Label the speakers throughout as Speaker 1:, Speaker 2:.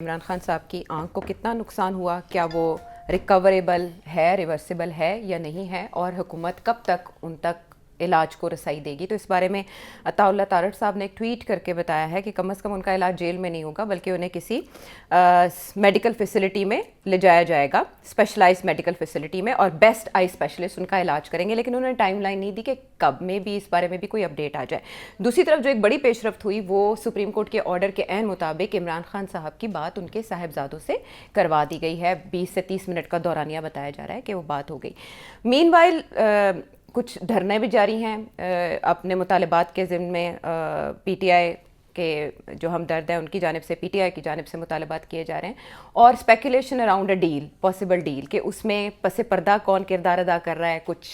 Speaker 1: عمران خان صاحب کی آنکھ کو کتنا نقصان ہوا، کیا وہ ریکوریبل ہے، ریورسیبل ہے یا نہیں ہے، اور حکومت کب تک ان تک علاج کو رسائی دے گی؟ تو اس بارے میں عطاء اللہ تارڑ صاحب نے ایک ٹویٹ کر کے بتایا ہے کہ کم از کم ان کا علاج جیل میں نہیں ہوگا بلکہ انہیں کسی میڈیکل فیسلٹی میں لے جایا جائے گا، اسپیشلائز میڈیکل فیسلٹی میں، اور بیسٹ آئی اسپیشلسٹ ان کا علاج کریں گے، لیکن انہوں نے ٹائم لائن نہیں دی کہ کب میں بھی اس بارے میں بھی کوئی اپڈیٹ آ جائے۔ دوسری طرف جو ایک بڑی پیش رفت ہوئی وہ سپریم کورٹ کے آرڈر کے عین مطابق عمران خان صاحب کی بات ان کے صاحبزادوں سے کروا دی گئی ہے۔ 20 سے 30 منٹ کا دورانیہ بتایا جا رہا ہے کہ وہ بات ہو گئی۔ مین وائل کچھ دھرنے بھی جاری ہیں اپنے مطالبات کے ضمن میں، پی ٹی آئی کے جو ہمدرد ہیں ان کی جانب سے، پی ٹی آئی کی جانب سے مطالبات کیے جا رہے ہیں، اور speculation around a deal, possible deal, کہ اس میں پس پردہ کون کردار ادا کر رہا ہے۔ کچھ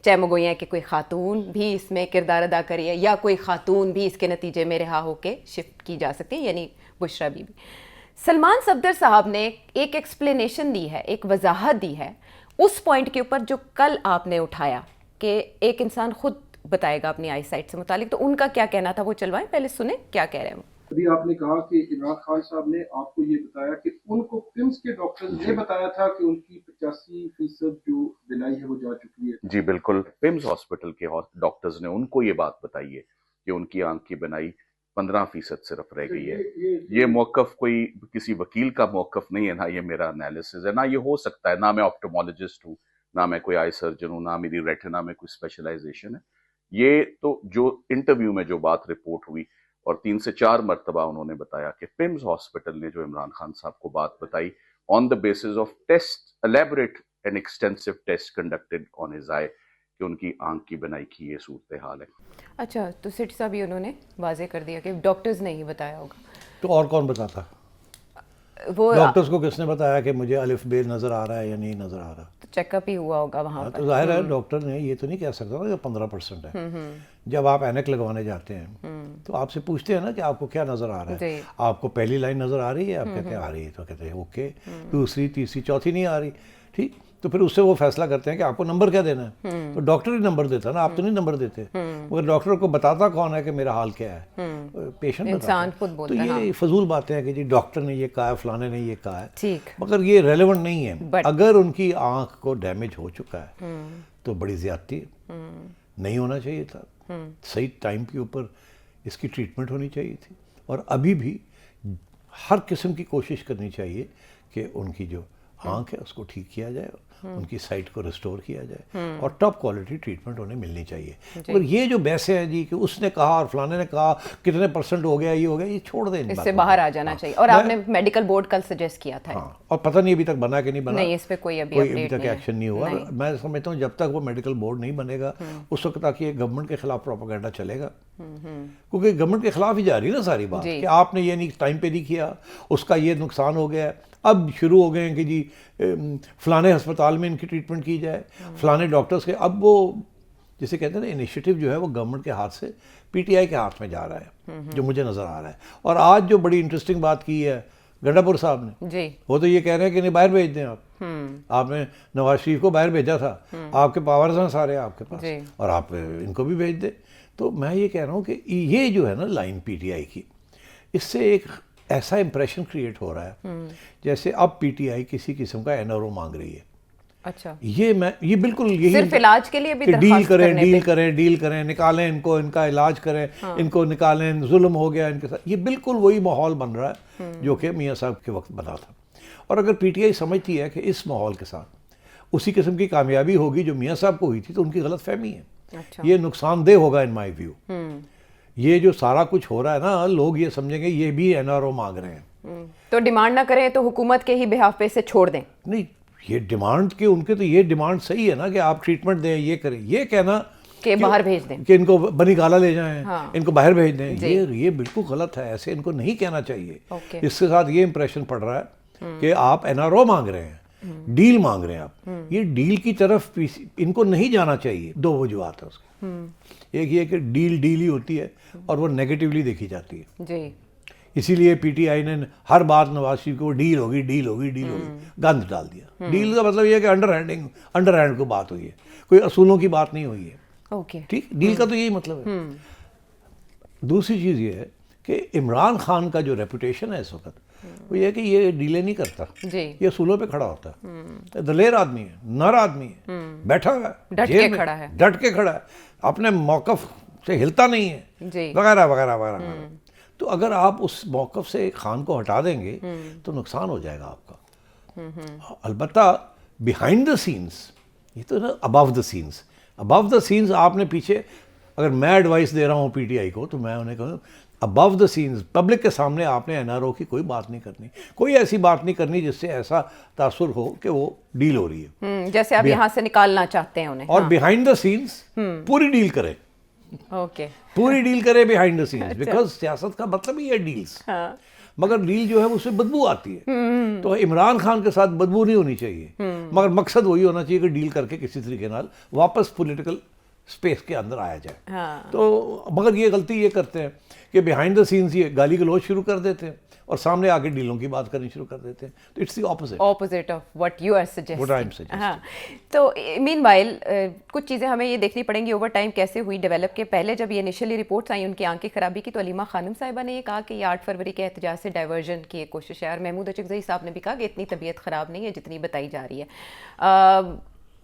Speaker 1: چہمگوئیاں کہ کوئی خاتون بھی اس میں کردار ادا کری ہے، یا کوئی خاتون بھی اس کے نتیجے میں رہا ہو کے شفٹ کی جا سکتی ہے، یعنی بشریٰ بی بی۔ سلمان صفدر صاحب نے ایک ایکسپلینیشن دی ہے، ایک وضاحت دی ہے اس پوائنٹ کے اوپر جو کل آپ نے اٹھایا کہ ایک انسان خود بتائے گا اپنی آئی سائٹ سے متعلق، تو ان کا کیا کہنا تھا وہ چلوائیں، پہلے سنیں کیا کہہ رہے ہیں وہ۔
Speaker 2: ابھی آپ نے کہا کہ عمران خان صاحب نے آپ کو یہ بتایا کہ ان کو پمس کے ڈاکٹر نے بتایا تھا کہ ان کی 85% جو بینائی ہے وہ جا چکی ہے۔
Speaker 3: جی بالکل، پمس ہاسپٹل کے ڈاکٹرز نے ان کو یہ بات بتائی ہے کہ ان کی آنکھ کی بینائی 15% صرف رہ گئی ہے۔ یہ موقف کوئی کسی وکیل کا موقف نہیں ہے، نہ یہ میرا انالیسز ہے، نہ یہ ہو سکتا ہے، نہ میں آپٹومالوجسٹ ہوں، نہ میں کوئی آئی سرجن ہوں، نہ میری ریٹنا میں کوئی اسپیشلائزیشن ہے۔ یہ تو جو انٹرویو میں جو بات رپورٹ ہوئی اور 3 سے 4 مرتبہ انہوں نے بتایا کہ پمس ہاسپٹل نے جو عمران خان صاحب کو بات بتائی on the basis of test, elaborate and extensive test conducted on his eye, کہ ان کی آنکھ کی بنائی کی یہ صورتحال ہے۔
Speaker 1: اچھا، تو سٹ صاحب بھی انہوں نے واضح کر دیا کہ ڈاکٹرز نے ہی بتایا ہوگا،
Speaker 4: تو اور کون بتاتا؟
Speaker 1: وہ
Speaker 4: ڈاکٹرز کو کس نے بتایا کہ مجھے الف بے نظر آ رہا ہے یا نہیں نظر آ رہا؟
Speaker 1: چیک اپ ہی ہوا ہوگا وہاں پر۔
Speaker 4: تو ظاہر ہے ڈاکٹر نے یہ تو نہیں کہہ سکتا نا کہ 15% ہے۔ جب آپ اینک لگوانے جاتے ہیں تو آپ سے پوچھتے ہیں نا کہ آپ کو کیا نظر آ رہا ہے، آپ کو پہلی لائن نظر آ رہی ہے، آپ کہتے ہیں آ رہی ہے، تو کہتے ہیں اوکے، دوسری تیسری چوتھی نہیں آ رہی، ٹھیک، تو پھر اس سے وہ فیصلہ کرتے ہیں کہ آپ کو نمبر کیا دینا ہے۔ تو ڈاکٹر ہی نمبر دیتا ہے نا، آپ تو نہیں نمبر دیتے، مگر ڈاکٹر کو بتاتا کون ہے کہ میرا حال کیا ہے؟ پیشنٹ
Speaker 1: انسان خود
Speaker 4: تو
Speaker 1: بولتا ہے۔
Speaker 4: یہ فضول باتیں ہیں کہ جی ڈاکٹر نے یہ کہا ہے، فلانے نے یہ کہا ہے،
Speaker 1: ٹھیک،
Speaker 4: مگر یہ ریلیونٹ نہیں ہے۔ اگر ان کی آنکھ کو ڈیمیج ہو چکا ہے تو بڑی زیادتی نہیں ہونا چاہیے تھا، صحیح ٹائم کے اوپر اس کی ٹریٹمنٹ ہونی چاہیے تھی، اور ابھی بھی ہر قسم کی کوشش کرنی چاہیے کہ ان کی جو آنکھ ہے اس کو ٹھیک کیا جائے، ان کی سائٹ کو ریسٹور کیا جائے، اور ٹاپ کوالٹی ٹریٹمنٹ انہیں ملنی چاہیے۔ اور یہ جو بحثیں ہیں جی کہ اس نے کہا اور فلانے نے کہا کتنے پرسنٹ ہو گیا، یہ ہو گیا، یہ چھوڑ دیں،
Speaker 1: اس سے باہر آ جانا چاہیے۔ اور آپ نے میڈیکل بورڈ کل سجیسٹ کیا تھا،
Speaker 4: ہاں، اور پتہ نہیں ابھی تک بنا کہ نہیں بنا،
Speaker 1: نہیں اس پہ کوئی ابھی
Speaker 4: تک ایکشن نہیں ہوا۔ میں سمجھتا ہوں جب تک وہ میڈیکل بورڈ نہیں بنے گا اس وقت تک یہ گورنمنٹ کے خلاف پروپیگنڈا چلے گا، کیونکہ گورنمنٹ کے خلاف ہی جا رہی ہے نا ساری بات کہ آپ نے یہ نہیں ٹائم پہ نہیں کیا، اس کا یہ نقصان ہو گیا ہے۔ اب شروع ہو گئے ہیں کہ جی فلانے ہسپتال میں ان کی ٹریٹمنٹ کی جائے، فلانے ڈاکٹرز کے، اب وہ جسے کہتے ہیں نا انیشیٹو جو ہے وہ گورنمنٹ کے ہاتھ سے پی ٹی آئی کے ہاتھ میں جا رہا ہے، جو مجھے نظر آ رہا ہے۔ اور آج جو بڑی انٹرسٹنگ بات کی ہے گنڈا پور صاحب نے،
Speaker 1: جی، وہ
Speaker 4: تو یہ کہہ رہے ہیں کہ نہیں باہر بھیج دیں آپ نے نواز شریف کو باہر بھیجا تھا، آپ کے پاورز ہیں سارے آپ کے پاس، اور آپ ان کو بھی بھیج دیں۔ تو میں یہ کہہ رہا ہوں کہ یہ جو ہے نا لائن پی ٹی آئی کی، اس سے ایک ایسا امپریشن کریٹ ہو رہا ہے جیسے اب پی ٹی آئی کسی قسم کا این آر او مانگ رہی ہے۔
Speaker 1: اچھا،
Speaker 4: یہ بالکل یہی
Speaker 1: صرف علاج کے لیے بھی
Speaker 4: ڈیل کریں، نکالیں ان کو، ان کا علاج کریں، ان کو نکالیں، ظلم ہو گیا ان کے ساتھ، یہ بالکل وہی ماحول بن رہا ہے جو کہ میاں صاحب کے وقت بنا تھا۔ اور اگر پی ٹی آئی سمجھتی ہے کہ اس ماحول کے ساتھ اسی قسم کی کامیابی ہوگی جو میاں صاحب کو ہوئی تھی، تو ان کی غلط فہمی ہے، یہ نقصان دہ ہوگا ان مائی ویو۔ یہ جو سارا کچھ ہو رہا ہے نا، لوگ یہ سمجھیں گے یہ بھی این آر او مانگ رہے ہیں،
Speaker 1: تو ڈیمانڈ نہ کریں تو حکومت کے ہی بہاف پہ سے چھوڑ دیں۔
Speaker 4: نہیں، یہ ڈیمانڈ کے ان کے تو یہ ڈیمانڈ صحیح ہے نا کہ آپ ٹریٹمنٹ دیں، یہ کریں، یہ کہنا
Speaker 1: کہ باہر بھیج دیں،
Speaker 4: کہ ان کو بنی گالا لے جائیں، ان کو باہر بھیج دیں، یہ بالکل غلط ہے، ایسے ان کو نہیں کہنا چاہیے۔ اس کے ساتھ یہ امپریشن پڑ رہا ہے کہ آپ این آر او مانگ رہے ہیں، ڈیل مانگ رہے ہیں آپ، یہ ڈیل کی طرف ان کو نہیں جانا چاہیے۔ دو وجوہات ہیں اس کے، ایک یہ کہ ڈیل ہی ہوتی ہے اور وہ نیگیٹیولی دیکھی جاتی ہے،
Speaker 1: جی،
Speaker 4: اسی لیے پی ٹی آئی نے ہر بات نواز شریف کو ڈیل ہوگی گند ڈال دیا۔ ڈیل کا مطلب یہ ہے کہ انڈر ہینڈ کو بات ہوئی ہے، کوئی اصولوں کی بات نہیں ہوئی ہے، ٹھیک، ڈیل کا تو یہی مطلب ہے۔ دوسری چیز یہ ہے کہ عمران خان کا جو ریپوٹیشن ہے اس وقت وہ یہ ہے کہ یہ ڈیلے نہیں کرتا,
Speaker 1: جی
Speaker 4: یہ اصولوں پہ کھڑا ہوتا ہے, دلیر آدمی ہے, نر آدمی ہے, بیٹھا ہوا ہے,
Speaker 1: ڈٹ کے کھڑا ہے,
Speaker 4: ڈٹ کے کھڑا ہے, اپنے موقف سے ہلتا نہیں ہے,
Speaker 1: جی
Speaker 4: وغیرہ وغیرہ وغیرہ. تو اگر آپ اس موقف سے خان کو ہٹا دیں گے تو نقصان ہو جائے گا آپ کا. البتہ بیہائنڈ دا سینس, یہ تو نا ابو دا سینس آپ نے پیچھے, اگر میں ایڈوائس دے رہا ہوں پی ٹی آئی کو تو میں انہیں کہوں ابو دا سینس, پبلک کے سامنے آپ نے این آر او کی کوئی بات نہیں کرنی, کوئی ایسی بات نہیں کرنی جس سے ایسا تاثر ہو کہ وہ ڈیل ہو رہی ہے,
Speaker 1: جیسے آپ یہاں سے نکالنا چاہتے ہیں انہیں,
Speaker 4: اور بیہائنڈ دا سینس پوری ڈیل کرے,
Speaker 1: اوکے
Speaker 4: پوری ڈیل کرے بیہائنڈ دا سینس, بیکاز سیاست کا مطلب ہی ہے ڈیلز, مگر ڈیل جو ہے اس سے بدبو آتی ہے. تو عمران خان کے ساتھ بدبو نہیں ہونی چاہیے, مگر مقصد وہی ہونا چاہیے کہ ڈیل کر کے کسی طریقے نال واپس پولیٹیکل اسپیس کے اندر آیا جائے. تو مگر یہ غلطی یہ کرتے ہیں کہ بیہائنڈ دا سینس یہ گالی گلوچ شروع کر دیتے ہیں اور سامنے آ کے ڈیلوں کی بات کرنی شروع کر دیتے ہیں. تو it's the
Speaker 1: opposite of what you are
Speaker 4: suggesting.
Speaker 1: Suggesting. ہاں, تو مین وائل کچھ چیزیں ہمیں یہ دیکھنی پڑیں گی اوور ٹائم کیسے ہوئی ڈیولپ. کے پہلے جب یہ انیشلی رپورٹس آئیں ان کی آنکھ کی خرابی کی, تو علیمہ خانم صاحبہ نے یہ کہا کہ یہ 8 فروری کے احتجاج سے ڈائیورژن کی ایک کوشش ہے, اور محمود اچکزئی صاحب نے بھی کہا کہ اتنی طبیعت خراب نہیں ہے جتنی بتائی جا رہی ہے.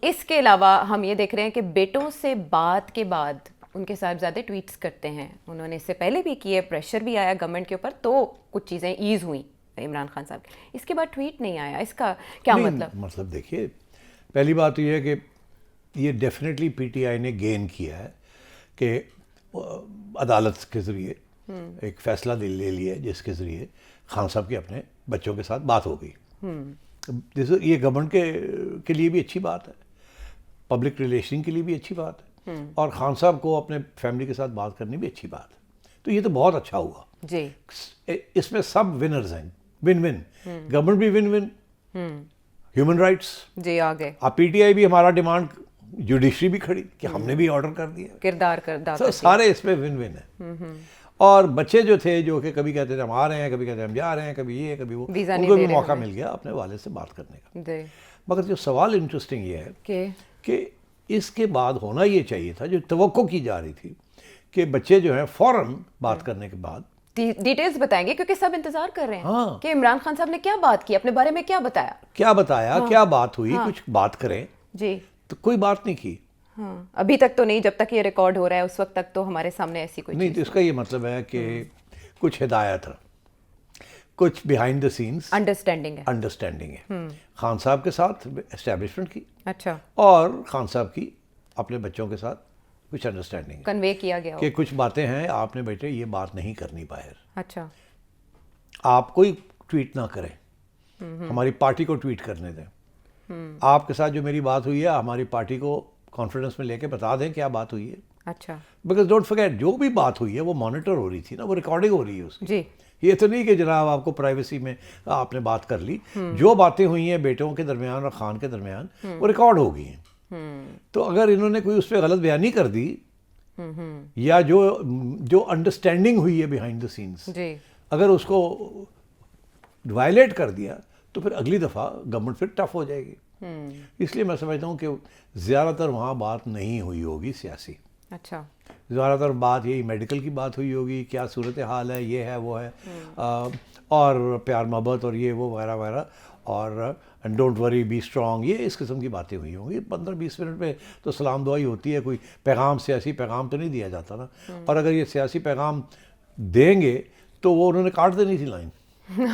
Speaker 1: اس کے علاوہ ہم یہ دیکھ رہے ہیں کہ بیٹوں سے بات کے بعد ان کے صاحبزادے ٹویٹس کرتے ہیں, انہوں نے اس سے پہلے بھی کیے, پریشر بھی آیا گورنمنٹ کے اوپر, تو کچھ چیزیں ایز ہوئیں عمران خان صاحب کی. اس کے بعد ٹویٹ نہیں آیا, اس کا کیا
Speaker 4: مطلب دیکھیے, پہلی بات یہ ہے کہ یہ ڈیفینیٹلی پی ٹی آئی نے گین کیا ہے کہ عدالت کے ذریعے ایک فیصلہ لے لیا جس کے ذریعے خان صاحب کی اپنے بچوں کے ساتھ بات ہو گئی. یہ گورنمنٹ کے لیے بھی اچھی بات ہے, پبلک ریلیشن کے لیے بھی اچھی بات ہے, اور خان صاحب کو اپنے فیملی کے ساتھ بات کرنی بھی اچھی بات ہے. تو یہ تو بہت اچھا ہوا
Speaker 1: جی.
Speaker 4: اس میں سب ونرز ہیں, ون ون, گورنمنٹ بھی ون ون, ہیومن رائٹس
Speaker 1: جی آگے,
Speaker 4: آپ پی ٹی آئی بھی, ہمارا ڈیمانڈ جوڈیشری بھی کھڑی کہ ہم نے بھی آرڈر کر دیا,
Speaker 1: کردار کردار
Speaker 4: سارے اس میں ون ون ہیں. اور بچے جو تھے جو کہ کبھی کہتے تھے ہم آ رہے ہیں, کبھی کہتے ہیں ہم جا رہے ہیں, کبھی یہ کبھی وہ, ان کو بھی موقع مل گیا اپنے والد سے بات کرنے کا. مگر جو سوال انٹرسٹنگ یہ ہے کہ اس کے بعد ہونا یہ چاہیے تھا, جو توقع کی جا رہی تھی کہ بچے جو ہیں فوراً بات کرنے کے بعد
Speaker 1: ڈیٹیلز بتائیں گے, کیونکہ سب انتظار کر رہے ہیں کہ عمران خان صاحب نے کیا بات کی, اپنے بارے میں کیا بتایا, کیا بات ہوئی, کچھ بات کریں. جی, تو کوئی بات نہیں کی. ابھی تک تو نہیں, جب تک یہ ریکارڈ ہو رہا ہے اس وقت تک تو ہمارے سامنے ایسی کوئی
Speaker 4: نہیں. تو اس کا یہ مطلب ہے کہ کچھ ہدایت ہے, کچھ بیہائنڈ دا سینس انڈرسٹینڈنگ ہے خان صاحب کے ساتھ اسٹیبلشمنٹ کی,
Speaker 1: اچھا,
Speaker 4: اور خان صاحب کی اپنے بچوں کے ساتھ کچھ انڈرسٹینڈنگ
Speaker 1: کنوے کیا گیا
Speaker 4: کہ کچھ باتیں ہیں آپ نے بیٹے یہ بات نہیں کرنی باہر.
Speaker 1: اچھا,
Speaker 4: آپ کوئی ٹویٹ نہ کریں, ہماری پارٹی کو ٹویٹ کرنے دیں. آپ کے ساتھ جو میری بات ہوئی ہے ہماری پارٹی کو کانفیڈنس میں لے کے بتا دیں کیا بات ہوئی ہے.
Speaker 1: اچھا,
Speaker 4: بیکاز ڈونٹ فرگیٹ جو بھی بات ہوئی ہے وہ مانیٹر ہو رہی تھی نا, وہ ریکارڈنگ ہو رہی ہے اس کی.
Speaker 1: جی,
Speaker 4: یہ تو نہیں کہ جناب آپ کو پرائیویسی میں آپ نے بات کر لی, جو باتیں ہوئی ہیں بیٹوں کے درمیان اور خان کے درمیان وہ ریکارڈ ہو گئی ہیں. تو اگر انہوں نے کوئی اس پہ غلط بیانی کر دی یا جو انڈرسٹینڈنگ ہوئی ہے بیہائنڈ دا سینس, اگر اس کو وائلیٹ کر دیا تو پھر اگلی دفعہ گورنمنٹ پھر ٹف ہو جائے گی. اس لیے میں سمجھتا ہوں کہ زیادہ تر وہاں بات نہیں ہوئی ہوگی سیاسی. اچھا, زیادہ تر بات یہی میڈیکل کی بات ہوئی ہوگی, کیا صورت حال ہے, یہ ہے وہ ہے, اور پیار محبت اور یہ وہ وغیرہ وغیرہ, اور ڈونٹ وری بی اسٹرانگ, یہ اس قسم کی باتیں ہوئی ہوں گی. 15-20 منٹ میں تو سلام دعائی ہوتی ہے, کوئی پیغام سیاسی پیغام تو نہیں دیا جاتا نا. اور اگر یہ سیاسی پیغام دیں گے تو وہ انہوں نے کاٹ دینی تھی لائن.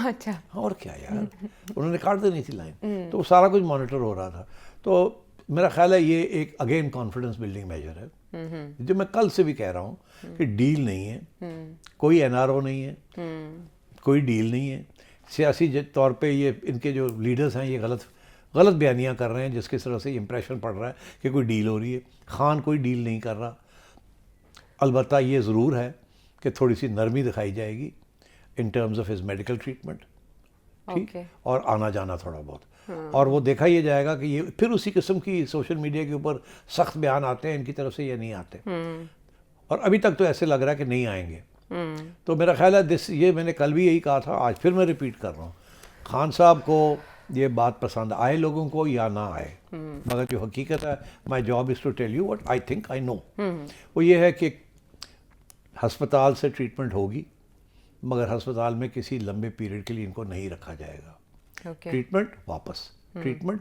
Speaker 1: اچھا,
Speaker 4: اور کیا یار, انہوں نے کاٹ دینی تھی لائن, تو وہ سارا کچھ مانیٹر ہو رہا تھا. تو میرا خیال ہے یہ ایک اگین کانفیڈنس بلڈنگ میجر ہے, جو میں کل سے بھی کہہ رہا ہوں کہ ڈیل نہیں ہے, کوئی این آر او نہیں ہے, کوئی ڈیل نہیں ہے. سیاسی طور پہ یہ ان کے جو لیڈرز ہیں یہ غلط بیانیاں کر رہے ہیں, جس کی طرح سے امپریشن پڑ رہا ہے کہ کوئی ڈیل ہو رہی ہے. خان کوئی ڈیل نہیں کر رہا. البتہ یہ ضرور ہے کہ تھوڑی سی نرمی دکھائی جائے گی in terms of his medical treatment, ٹھیک, اور آنا جانا تھوڑا بہت. اور وہ دیکھا یہ جائے گا کہ یہ پھر اسی قسم کی سوشل میڈیا کے اوپر سخت بیان آتے ہیں ان کی طرف سے یا نہیں آتے, اور ابھی تک تو ایسے لگ رہا ہے کہ نہیں آئیں گے. تو میرا خیال ہے یہ میں نے کل بھی یہی کہا تھا, آج پھر میں ریپیٹ کر رہا ہوں, خان صاحب کو یہ بات پسند آئے لوگوں کو یا نہ آئے, مگر جو حقیقت ہے, my job is to tell you what I think I know, وہ یہ ہے کہ ہسپتال سے ٹریٹمنٹ ہوگی, مگر ہسپتال میں کسی لمبے پیریڈ کے لیے ان کو نہیں رکھا جائے گا.
Speaker 1: اوکے.
Speaker 4: ٹریٹمنٹ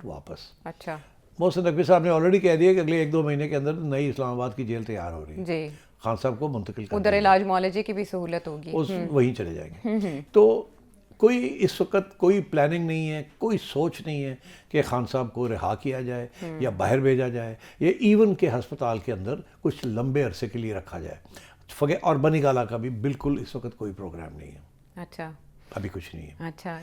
Speaker 4: واپس.
Speaker 1: اچھا.
Speaker 4: محسن نقوی صاحب نے آلریڈی کہہ دیا کہ اگلے 1-2 مہینے کے اندر نئی اسلام آباد کی جیل تیار ہو رہی ہے.
Speaker 1: جی.
Speaker 4: خان صاحب کو منتقل کر
Speaker 1: ادھر علاج معالجے کی بھی سہولت ہوگی.
Speaker 4: وہیں چلے جائیں گے. تو کوئی اس وقت کوئی پلاننگ نہیں ہے, کوئی سوچ نہیں ہے کہ خان صاحب کو رہا کیا جائے یا باہر بھیجا جائے, یا ایون کہ ہسپتال کے اندر کچھ لمبے عرصے کے لیے رکھا جائے. اور بنی گالہ کا بھی بالکل اس وقت کوئی پروگرام نہیں ہے.
Speaker 1: اچھا.
Speaker 4: ابھی کچھ نہیں ہے.
Speaker 1: اچھا.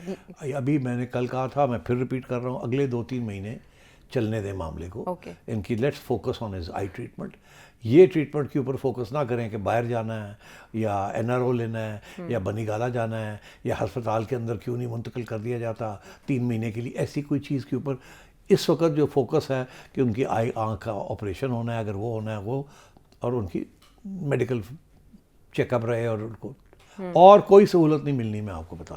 Speaker 4: ابھی میں نے کل کہا تھا, میں پھر ریپیٹ کر رہا ہوں, اگلے 2-3 مہینے چلنے دیں معاملے کو.
Speaker 1: اوکے.
Speaker 4: ان کی let's focus on his I treatment. یہ ٹریٹمنٹ کے اوپر فوکس نہ کریں کہ باہر جانا ہے یا NRO لینا ہے یا بنی گالہ جانا ہے یا ہسپتال کے اندر کیوں نہیں منتقل کر دیا جاتا 3 مہینے کے لیے. ایسی کوئی چیز کے اوپر اس وقت جو فوکس ہے کہ ان کی آنکھ کا آپریشن ہونا ہے, اگر وہ ہونا ہے وہ, اور ان کی میڈیکل چیک اپ رہے, اور ان کو اور کوئی سہولت نہیں ملنی, میں آپ کو بتا رہا ہوں.